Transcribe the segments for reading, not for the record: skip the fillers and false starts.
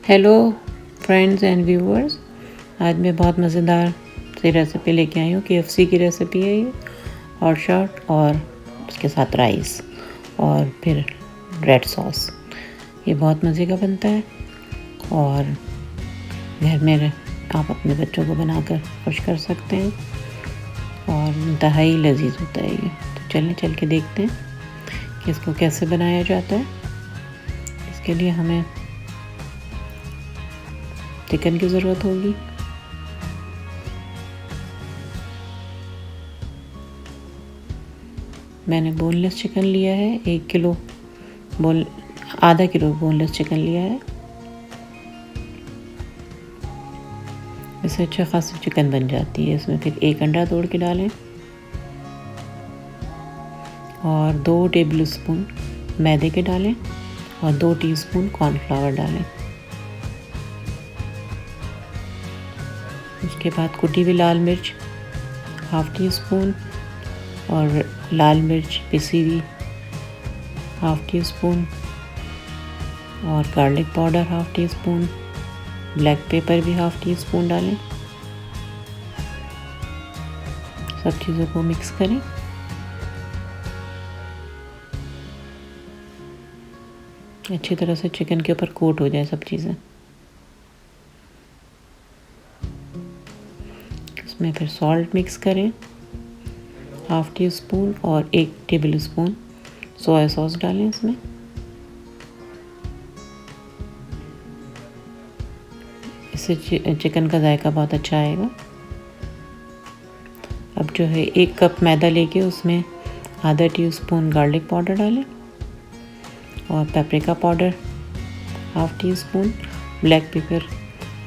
Hello friends and viewers, आज मैं बहुत मज़ेदार सी रेसिपी लेके आई हूँ। KFC की रेसिपी है ये। हॉट शॉट और उसके साथ राइस और फिर रेड सॉस। ये बहुत मज़े का बनता है और घर में आप अपने बच्चों को बनाकर खुश कर सकते हैं और इंतहाई लजीज होता है ये। तो चलिए चल के देखते हैं कि इसको कैसे बनाया जाता है। इसके लिए हमें चिकन की ज़रूरत होगी। मैंने बोनलेस चिकन लिया है, आधा किलो बोनलेस चिकन लिया है। इससे अच्छा खासी चिकन बन जाती है। इसमें फिर 1 अंडा तोड़ के डालें और 2 टेबल स्पून मैदे के डालें और 2 टीस्पून कॉर्नफ्लावर डालें। उसके बाद कुटी हुई लाल मिर्च ½ टी स्पून और लाल मिर्च पिसी हुई ½ टी स्पून और garlic powder ½ tea spoon, black pepper भी ½ टी स्पून डालें। सब चीज़ों को मिक्स करें। अच्छी तरह से चिकन के ऊपर कोट हो जाए सब चीज़ें। इसमें फिर सॉल्ट मिक्स करें ½ टी स्पून और 1 टेबल स्पून सोया सॉस डालें इसमें। इससे चिकन का जायका बहुत अच्छा आएगा। अब जो है 1 कप मैदा लेके उसमें ½ टी स्पून गार्लिक पाउडर डालें और paprika powder ½ tea spoon, black pepper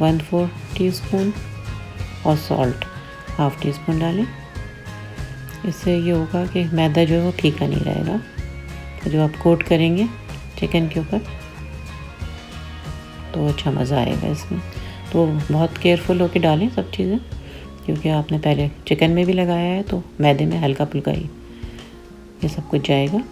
1/4 tea spoon और सॉल्ट ½ टी स्पून डालें। इससे ये होगा कि मैदा जो है वो फीका नहीं रहेगा। तो जो आप कोट करेंगे चिकन के ऊपर तो अच्छा मज़ा आएगा इसमें। तो बहुत केयरफुल होकर डालें सब चीज़ें, क्योंकि आपने पहले चिकन में भी लगाया है तो मैदे में हल्का फुल्का ही ये सब कुछ जाएगा।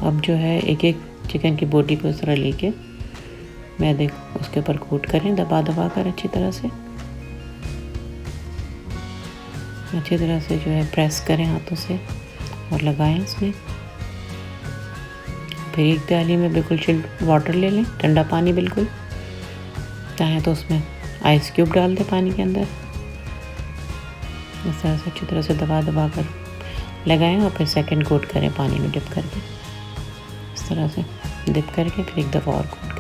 अब जो है एक एक चिकन की बोटी को इस तरह लेके मैदे उसके ऊपर कोट करें, दबा दबा कर अच्छी तरह से जो है प्रेस करें हाथों से और लगाएं इसमें। फिर एक प्याली में बिल्कुल चिल्ड वाटर ले लें, ठंडा पानी बिल्कुल। चाहें तो उसमें आइस क्यूब डाल दें पानी के अंदर। इस तरह से अच्छी तरह से दबा दबा कर लगाएं और फिर सेकंड कोट करें पानी में डिप करके। इस तरह से डिप करके फिर एक दफ़ा और कोट करें।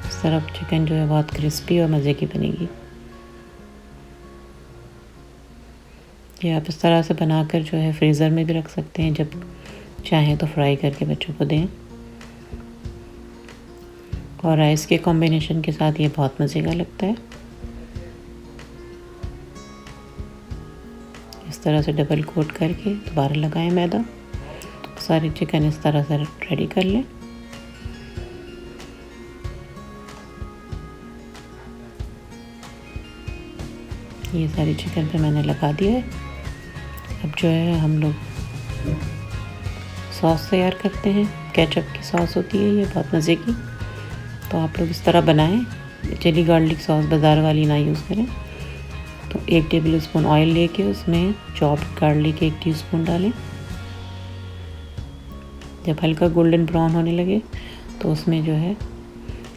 इस तरह चिकन जो है बहुत क्रिस्पी और मज़े की बनेगी। ये आप इस तरह से बनाकर जो है फ्रीज़र में भी रख सकते हैं, जब चाहें तो फ्राई करके बच्चों को दें। और राइस के कॉम्बिनेशन के साथ ये बहुत मज़े का लगता है। इस तरह से डबल कोट करके दोबारा लगाएं मैदा। सारी चिकन इस तरह से रेडी कर लें। ये सारी चिकन पे मैंने लगा दिया है। अब जो है हम लोग सॉस तैयार करते हैं। केचप की सॉस होती है ये बहुत मज़े की। तो आप लोग इस तरह बनाएं। चिली गार्लिक सॉस बाज़ार वाली ना यूज़ करें। तो 1 टेबल स्पून ऑयल लेके उसमें चॉप्ड गार्लिक 1 टीस्पून डालें। जब हल्का गोल्डन ब्राउन होने लगे तो उसमें जो है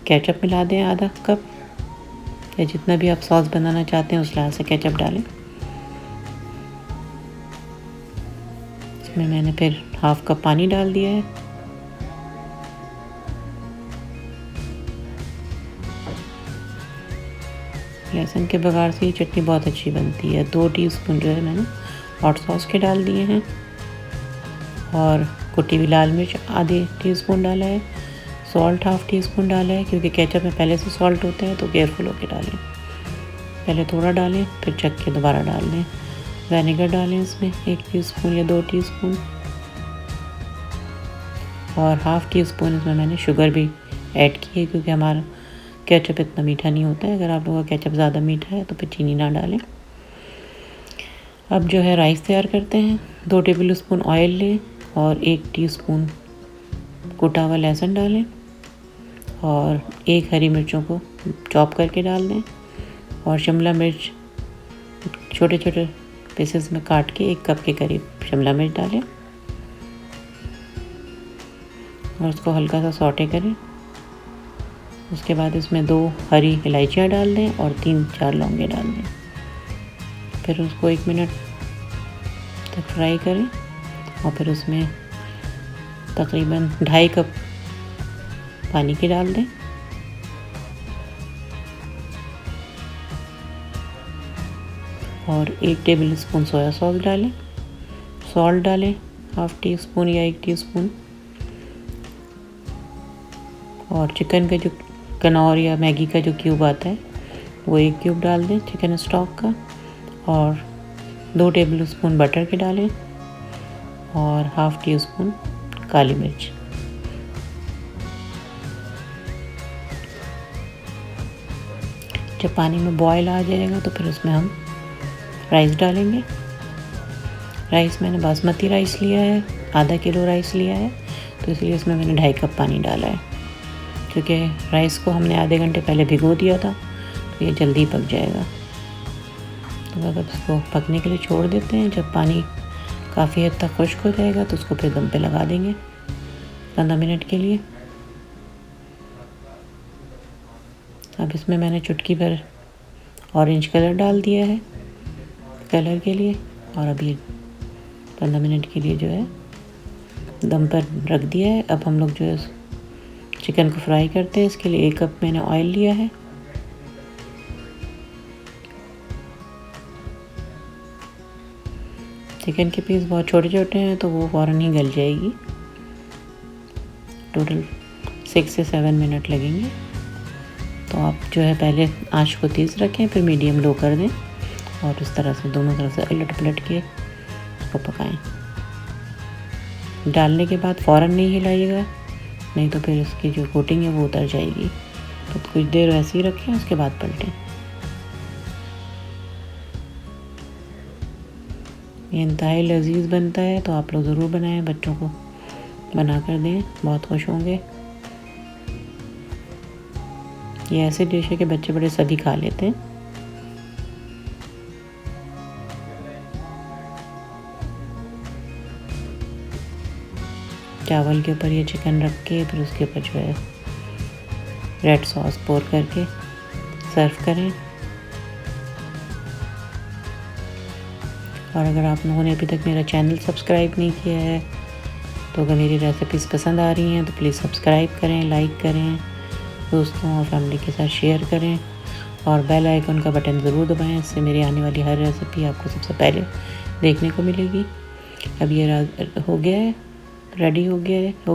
केचप मिला दें ½ कप, या जितना भी आप सॉस बनाना चाहते हैं उस लिहाज से केचप डालें। इसमें मैंने फिर ½ कप पानी डाल दिया है। लहसुन के बघार से ये चटनी बहुत अच्छी बनती है। 2 टीस्पून जो है मैंने हॉट सॉस के डाल दिए हैं और कुटी हुई लाल मिर्च ½ टीस्पून डाला है। सॉल्ट ½ टीस्पून डाला है, क्योंकि केचप में पहले से सॉल्ट होता है तो केयरफुल होकर डालें। पहले थोड़ा डालें फिर चख के दोबारा डाल दें। विनेगर डालें इसमें 1 टीस्पून या 2 टीस्पून और ½ टीस्पून इसमें मैंने शुगर भी ऐड की है, क्योंकि हमारा केचप इतना मीठा नहीं होता है। अगर आप लोगों का केचप ज़्यादा मीठा है तो फिर चीनी ना डालें। अब जो है राइस तैयार करते हैं। 2 टेबल स्पून ऑयल लें और 1 टीस्पून कुटा हुआ लहसुन डालें और 1 हरी मिर्चों को चॉप करके डाल दें और शिमला मिर्च छोटे छोटे पीसेस में काट के 1 कप के करीब शिमला मिर्च डालें और उसको हल्का सा सौटे करें। उसके बाद इसमें 2 हरी इलायचियाँ डाल दें और 3-4 लौंगे डाल दें। फिर उसको 1 मिनट तक फ्राई करें और फिर उसमें तकरीबन 2.5 कप पानी के डाल दें और 1 टेबल स्पून सोया सॉस डालें। सॉल्ट डालें 1/2 टीस्पून या 1 टीस्पून और चिकन का जो कनौर या मैगी का जो क्यूब आता है वो 1 क्यूब डाल दें चिकन स्टॉक का और 2 टेबल स्पून बटर के डालें और 1/2 टीस्पून काली मिर्च। जब पानी में बॉयल आ जाएगा तो फिर उसमें हम राइस डालेंगे। राइस मैंने बासमती राइस लिया है, आधा किलो राइस लिया है, तो इसलिए इसमें मैंने 2.5 कप पानी डाला है। क्योंकि राइस को हमने आधे घंटे पहले भिगो दिया था तो ये जल्दी पक जाएगा। तो अगर इसको पकने के लिए छोड़ देते हैं, जब पानी काफ़ी हद तक खुश्क हो जाएगा तो उसको फिर दम पे लगा देंगे 15 मिनट के लिए। अब इसमें मैंने चुटकी भर ऑरेंज कलर डाल दिया है कलर के लिए और अब ये 15 मिनट के लिए जो है दम पर रख दिया है। अब हम लोग जो है चिकन को फ्राई करते हैं। इसके लिए 1 कप मैंने ऑयल लिया है। चिकन के पीस बहुत छोटे छोटे हैं तो वो फ़ौरन ही गल जाएगी। टोटल 6 से 7 मिनट लगेंगे। तो आप जो है पहले आंच को तेज़ रखें, फिर मीडियम लो कर दें और इस तरह से दोनों तरफ से उलट पलट के उसको पकाएं। डालने के बाद फ़ौरन नहीं हिलाइएगा, नहीं तो फिर इसकी जो कोटिंग है वो उतर जाएगी। तो कुछ देर वैसे ही रखें, उसके बाद पलटें। ये इंतहाई लजीज बनता है, तो आप लोग ज़रूर बनाएं, बच्चों को बना कर दें, बहुत खुश होंगे। ये ऐसे डिश है कि बच्चे बड़े सभी खा लेते हैं। चावल के ऊपर ये चिकन रख के फिर उसके ऊपर जो है रेड सॉस पोर करके सर्व करें। और अगर आप लोगों ने अभी तक मेरा चैनल सब्सक्राइब नहीं किया है तो अगर मेरी रेसिपीज़ पसंद आ रही हैं तो प्लीज़ सब्सक्राइब करें, लाइक करें, दोस्तों और फैमिली के साथ शेयर करें और बेल आइकन का बटन ज़रूर दबाएं। इससे मेरी आने वाली हर रेसिपी आपको सबसे पहले देखने को मिलेगी। अब ये हो गया है, रेडी हो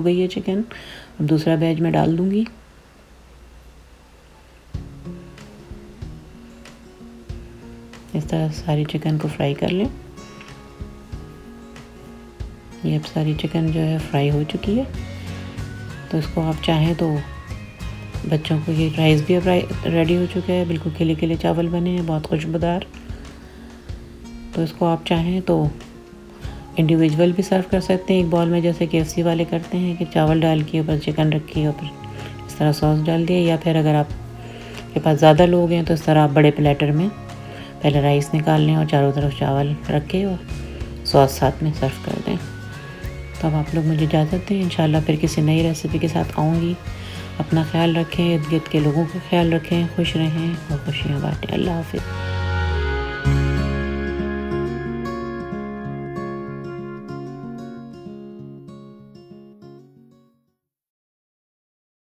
गई है चिकन। अब दूसरा बैच में डाल दूंगी। इस तरह सारी चिकन को फ्राई कर लें। ये अब सारी चिकन जो है फ्राई हो चुकी है। तो इसको आप चाहें तो बच्चों को, ये राइस भी अब रेडी हो चुका है, बिल्कुल खिले खिले चावल बने हैं, बहुत खुशबूदार। तो इसको आप चाहें तो इंडिविजुअल भी सर्व कर सकते हैं एक बॉल में, जैसे KFC वाले करते हैं कि चावल डाल के ऊपर चिकन रखी और फिर इस तरह सॉस डाल दिए। या फिर अगर आपके पास ज़्यादा लोग हैं तो इस तरह आप बड़े प्लेटर में पहले राइस निकाल लें और चारों तरफ चावल रख के और सॉस साथ में सर्व कर दें। तो अब आप लोग मुझे इजाज़त दें। इंशाल्लाह फिर किसी नई रेसिपी के साथ आऊँगी। अपना ख्याल रखें, इर्द गिर्द के लोगों का ख्याल रखें, खुश रहें और खुशियाँ बांटें। अल्लाह हाफ़िज़।